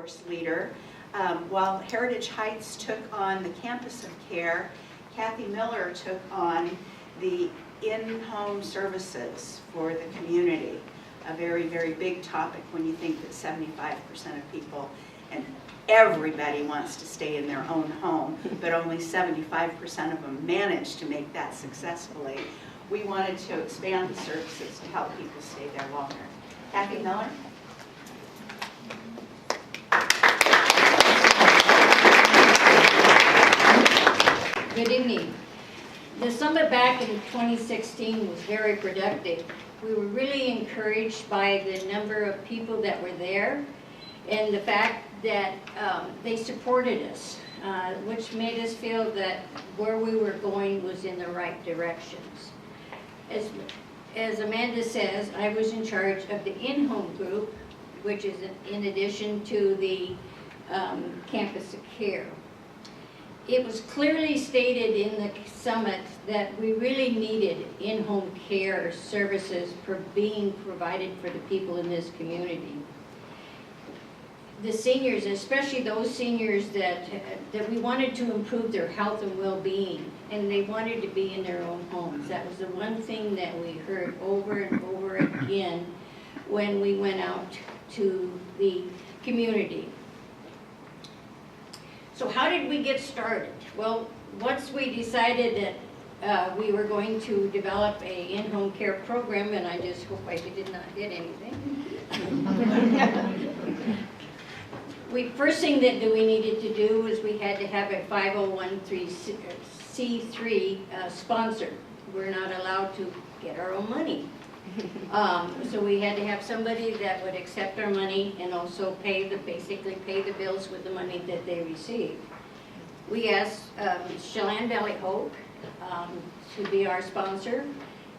course, leader. While Heritage Heights took on the campus of care, Kathy Miller took on the in-home services for the community. A very, very big topic when you think that 75% of people, and everybody wants to stay in their own home, but only 75% of them manage to make that successfully. We wanted to expand the services to help people stay there longer. Kathy Miller. Good evening. The summit back in 2016 was very productive. We were really encouraged by the number of people that were there and the fact that they supported us, which made us feel that where we were going was in the right directions. As Amanda says, I was in charge of the in-home group, which is in addition to the campus of care. It was clearly stated in the summit that we really needed in-home care services being provided for the people in this community. The seniors, especially those seniors that we wanted to improve their health and well-being, and they wanted to be in their own homes. That was the one thing that we heard over and over again when we went out to the community. So how did we get started? Well, once we decided that we were going to develop a in-home care program, and I just hope I did not hit anything. First thing that we needed to do was we had to have a 501c3 sponsor. We're not allowed to get our own money. So we had to have somebody that would accept our money and also basically pay the bills with the money that they receive. We asked Chelan Valley Hope to be our sponsor,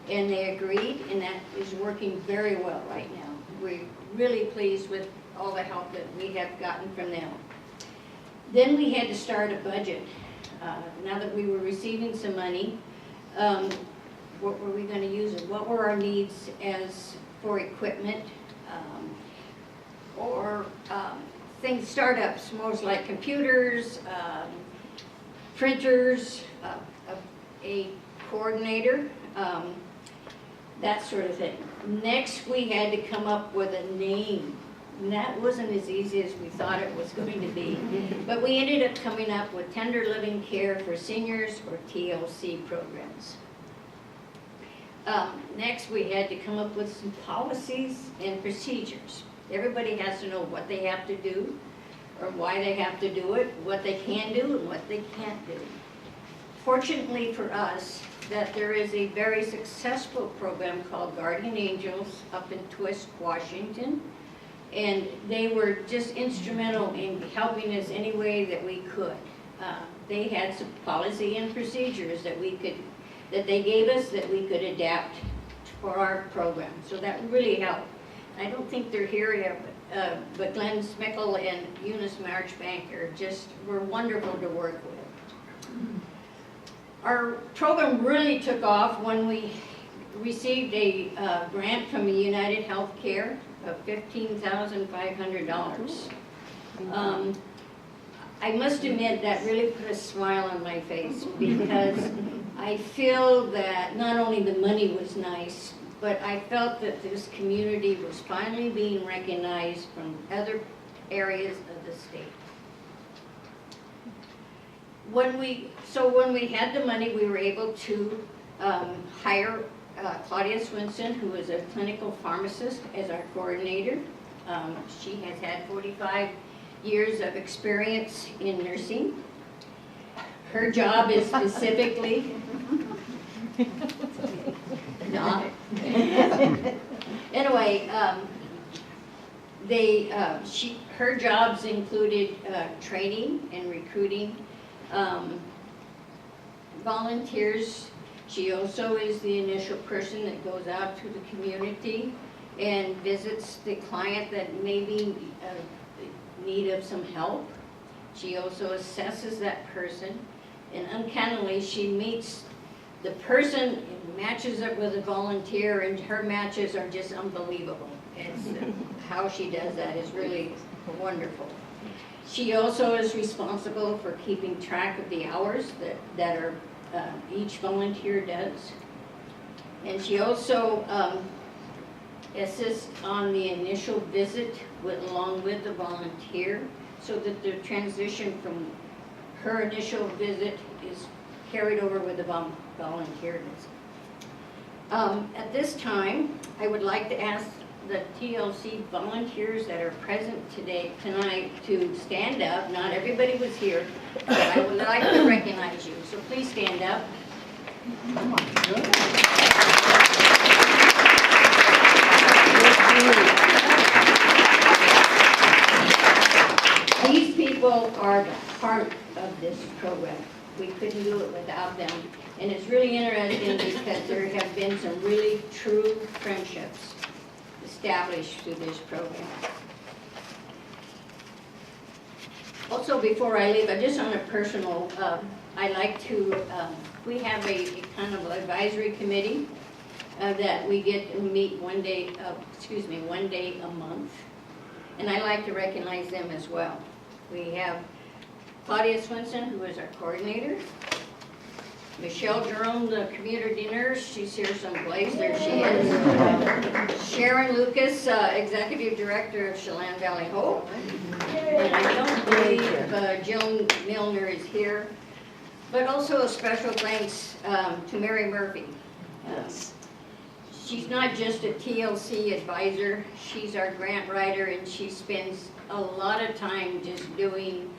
and they agreed, and that is working very well right now. We're really pleased with all the help that we have gotten from them. Then we had to start a budget. Now that we were receiving some money, what were we going to use it? What were our needs for equipment or things, startups, most like computers, printers, a coordinator, that sort of thing. Next, we had to come up with a name. And that wasn't as easy as we thought it was going to be. But we ended up coming up with Tender Living Care for Seniors, or TLC programs. Next, we had to come up with some policies and procedures. Everybody has to know what they have to do, or why they have to do it, what they can do, and what they can't do. Fortunately for us, that there is a very successful program called Guardian Angels up in Twist, Washington, and they were just instrumental in helping us any way that we could. They had some policy and procedures that they gave us that we could adapt for our program. So that really helped. I don't think they're here yet, but Glenn Smickle and Eunice Marchbank were wonderful to work with. Our program really took off when we received a grant from United Healthcare of $15,500. I must admit that really put a smile on my face, because I feel that not only the money was nice, but I felt that this community was finally being recognized from other areas of the state. When we had the money, we were able to hire Claudia Swinson, who is a clinical pharmacist, as our coordinator. She has had 45 years of experience in nursing. Her job is specifically not. Anyway, her jobs included training and recruiting volunteers. She also is the initial person that goes out to the community and visits the client that may be in need of some help. She also assesses that person, and uncannily she meets the person, matches up with a volunteer, and her matches are just unbelievable. It's how she does that is really wonderful. She also is responsible for keeping track of the hours that are, each volunteer does. And she also assists on the initial visit along with the volunteer, so that the transition from her initial visit is carried over with the volunteer visit. At this time, I would like to ask the TLC volunteers that are present tonight to stand up. Not everybody was here, but I would like to recognize you, so please stand up. Oh my goodness. These people are the heart of this program. We couldn't do it without them. And it's really interesting because there have been some really true friendships established through this program. Also, before I leave, just on a personal, I like to, we have a kind of advisory committee that we get to meet one day a month. And I like to recognize them as well. We have Claudia Swinson, who is our coordinator. Michelle Jerome, the community nurse, she's here someplace, there she is. Sharon Lucas, Executive Director of Chelan Valley Hope. And I don't believe Joan Milner is here. But also a special thanks to Mary Murphy. She's not just a TLC advisor, she's our grant writer, and she spends a lot of time just doing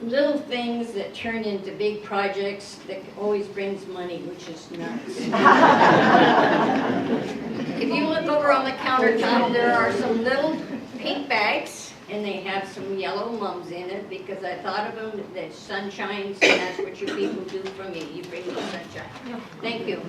little things that turn into big projects that always brings money, which is nuts. If you look over on the countertop, there are some little pink bags, and they have some yellow mums in it, because I thought of them that sunshines, and that's what you people do for me. You bring me sunshine. Thank you.